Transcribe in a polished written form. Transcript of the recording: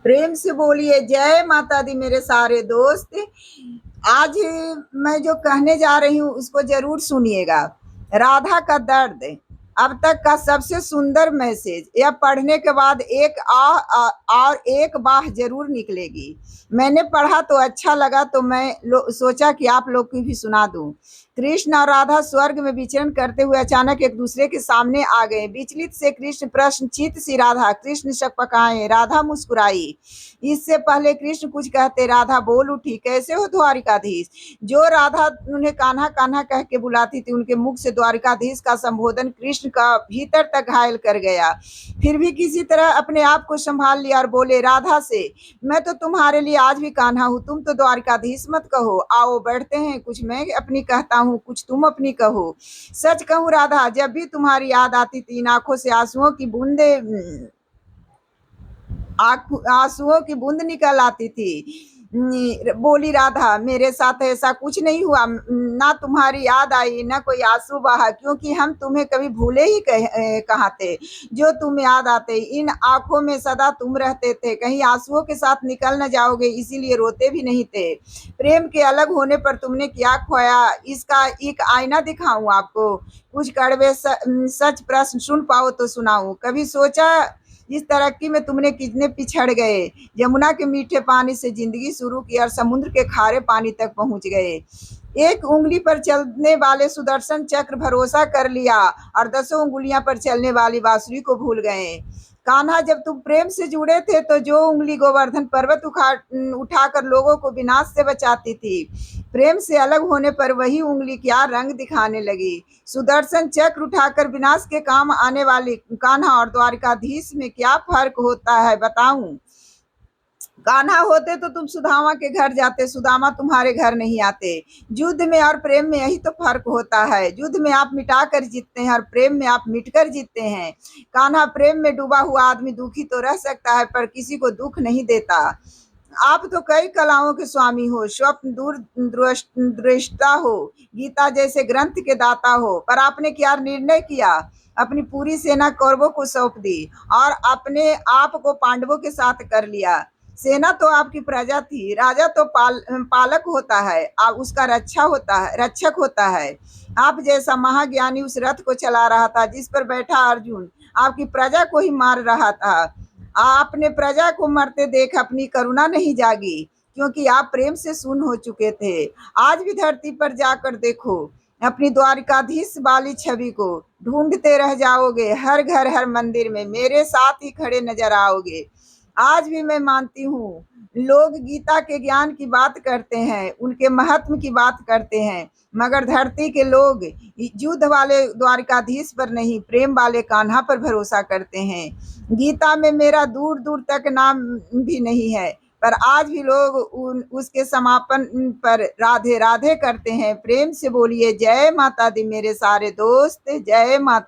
प्रेम से बोलिए जय माता दी मेरे सारे दोस्त। आज मैं जो कहने जा रही हूँ उसको जरूर सुनिएगा। राधा का दर्द, अब तक का सबसे सुंदर मैसेज। यह पढ़ने के बाद एक और एक बाह जरूर निकलेगी। मैंने पढ़ा तो अच्छा लगा, तो मैं सोचा कि आप लोग को भी सुना दूं। कृष्ण और राधा स्वर्ग में विचरण करते हुए अचानक एक दूसरे के सामने आ गए। विचलित से कृष्ण प्रश्नचित सी राधा, कृष्ण शकपकाए, राधा मुस्कुराई। इससे पहले कृष्ण कुछ कहते राधा बोल उठी, कैसे हो द्वारिकाधीश। जो राधा उन्हें कान्हा कान्हा कह के बुलाती थी, उनके मुख से द्वारिकाधीश का संबोधन कृष्ण का भीतर तक घायल कर गया। फिर भी किसी तरह अपने आप को संभाल लिया और बोले राधा से, मैं तो तुम्हारे लिए आज भी कान्हा हूँ, तुम तो द्वारिकाधीश मत कहो। आओ बैठते हैं, कुछ मैं अपनी कहता हूँ, कुछ तुम अपनी कहो। सच कहूँ राधा, जब भी तुम्हारी याद आती थी, इन आंखों से आंसुओं की बूंदे आंसुओं की बूंद निकल आती थी। बोली राधा, मेरे साथ ऐसा कुछ नहीं हुआ, ना तुम्हारी याद आई ना कोई आंसू बहा, क्योंकि हम तुम्हें कभी भूले ही कहाँ थे। जो तुम याद आते, इन आंखों में सदा तुम रहते थे, कहीं आंसुओं के साथ निकल न जाओगे, इसीलिए रोते भी नहीं थे। प्रेम के अलग होने पर तुमने क्या खोया, इसका एक आईना दिखाऊं आपको। कुछ कड़वे सच प्रश्न सुन पाओ तो सुनाऊं। कभी सोचा इस तरक्की में तुमने कितने पिछड़ गए। यमुना के मीठे पानी से जिंदगी शुरू की और समुद्र के खारे पानी तक पहुंच गए। एक उंगली पर चलने वाले सुदर्शन चक्र भरोसा कर लिया और 10 उंगलियां पर चलने वाली बांसुरी को भूल गए। कान्हा, जब तुम प्रेम से जुड़े थे तो जो उंगली गोवर्धन पर्वत उठाकर लोगों को विनाश से बचाती थी, प्रेम से अलग होने पर वही उंगली क्या रंग दिखाने लगी। सुदर्शन चक्र उठाकर विनाश के काम आने वाली कान्हा और द्वारिकाधीश में क्या फर्क होता है बताऊं। कान्हा होते तो तुम सुदामा के घर जाते, सुदामा तुम्हारे घर नहीं आते। युद्ध में और प्रेम में यही तो फर्क होता है। युद्ध में आप मिटा कर जीतते हैं और प्रेम में आप मिटकर जीतते हैं। कान्हा, प्रेम में डूबा हुआ आदमी दुखी तो रह सकता है, पर किसी को दुख नहीं देता। आप तो कई कलाओं के स्वामी हो, स्वप्न दूर दृष्टा हो, गीता जैसे ग्रंथ के दाता हो, पर आपने क्या निर्णय किया। अपनी पूरी सेना कौरवों को सौंप दी और अपने आप को पांडवों के साथ कर लिया। सेना तो आपकी प्रजा थी, राजा तो पालक होता है, आप उसका रक्षक होता है। आप जैसा महाज्ञानी उस रथ को चला रहा था जिस पर बैठा अर्जुन आपकी प्रजा को ही मार रहा था। आपने प्रजा को मरते देख अपनी करुणा नहीं जागी, क्योंकि आप प्रेम से शून्य हो चुके थे। आज भी धरती पर जाकर देखो, अपनी द्वारिकाधीश वाली छवि को ढूंढते रह जाओगे। हर घर हर मंदिर में मेरे साथ ही खड़े नजर आओगे। आज भी मैं मानती हूँ, लोग गीता के ज्ञान की बात करते हैं, उनके महत्व की बात करते हैं, मगर धरती के लोग युद्ध वाले द्वारिकाधीश पर नहीं, प्रेम वाले कान्हा पर भरोसा करते हैं। गीता में मेरा दूर दूर तक नाम भी नहीं है, पर आज भी लोग उसके समापन पर राधे राधे करते हैं। प्रेम से बोलिए जय माता दी मेरे सारे दोस्त, जय माता।